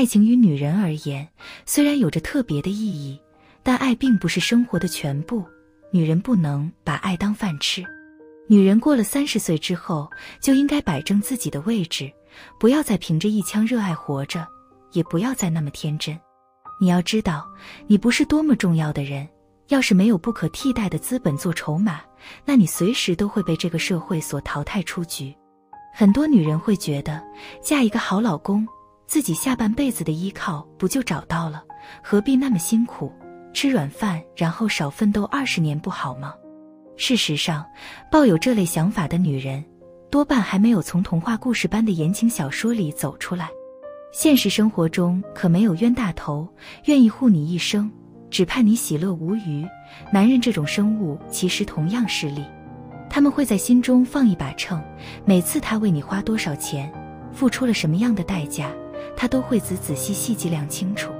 爱情于女人而言，虽然有着特别的意义，但爱并不是生活的全部。女人不能把爱当饭吃。女人过了30岁之后，就应该摆正自己的位置，不要再凭着一腔热爱活着，也不要再那么天真。你要知道，你不是多么重要的人，要是没有不可替代的资本做筹码，那你随时都会被这个社会所淘汰出局。很多女人会觉得，嫁一个好老公，自己下半辈子的依靠不就找到了，何必那么辛苦，吃软饭然后少奋斗20年不好吗？事实上，抱有这类想法的女人，多半还没有从童话故事般的言情小说里走出来。现实生活中可没有冤大头，愿意护你一生，只盼你喜乐无余。男人这种生物其实同样势利，他们会在心中放一把秤，每次他为你花多少钱，付出了什么样的代价，他都会仔细计量清楚，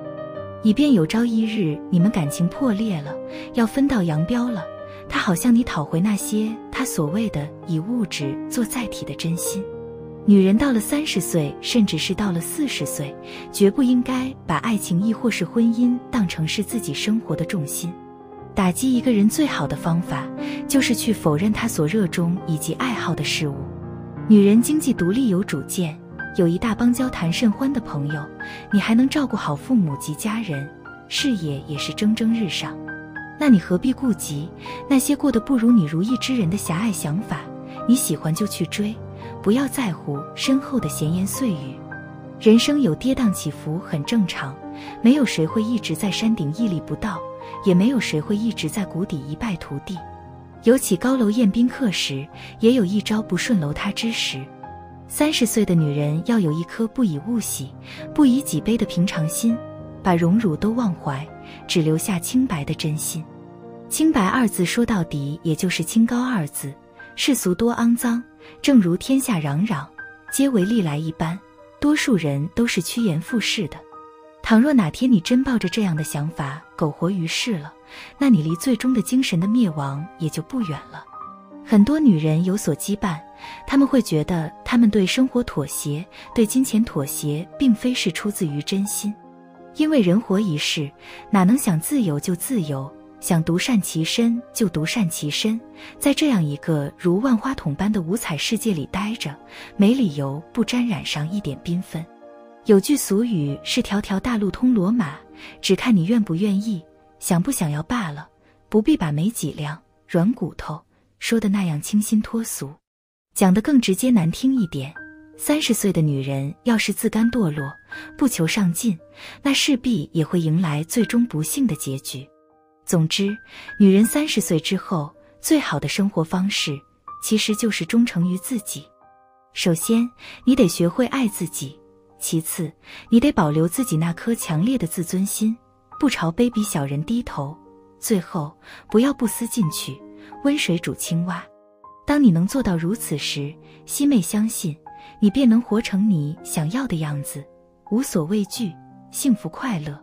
以便有朝一日你们感情破裂了，要分道扬镳了，他好向你讨回那些他所谓的以物质做载体的真心。女人到了30岁，甚至是到了40岁，绝不应该把爱情亦或是婚姻当成是自己生活的重心。打击一个人最好的方法，就是去否认他所热衷以及爱好的事物。女人经济独立有主见，有一大帮交谈甚欢的朋友，你还能照顾好父母及家人，事业也是蒸蒸日上，那你何必顾及那些过得不如你如意之人的狭隘想法？你喜欢就去追，不要在乎身后的闲言碎语。人生有跌宕起伏很正常，没有谁会一直在山顶屹立不倒，也没有谁会一直在谷底一败涂地。有起高楼宴宾客时，也有一朝不顺楼塌之时。30岁的女人要有一颗不以物喜，不以己悲的平常心，把荣辱都忘怀，只留下清白的真心。清白二字说到底也就是清高二字，世俗多肮脏，正如天下攘攘，皆为利来一般，多数人都是趋炎附势的。倘若哪天你真抱着这样的想法苟活于世了，那你离最终的精神的灭亡也就不远了。很多女人有所羁绊，她们会觉得她们对生活妥协，对金钱妥协，并非是出自于真心。因为人活一世，哪能想自由就自由，想独善其身就独善其身，在这样一个如万花筒般的五彩世界里待着，没理由不沾染上一点缤纷。有句俗语是条条大路通罗马，只看你愿不愿意，想不想要罢了，不必把没几两软骨头说的那样清新脱俗。讲得更直接难听一点，30岁的女人要是自甘堕落，不求上进，那势必也会迎来最终不幸的结局。总之，女人30岁之后，最好的生活方式，其实就是忠诚于自己。首先，你得学会爱自己；其次，你得保留自己那颗强烈的自尊心，不朝卑鄙小人低头；最后，不要不思进取，温水煮青蛙。当你能做到如此时，西妹相信，你便能活成你想要的样子，无所畏惧，幸福快乐。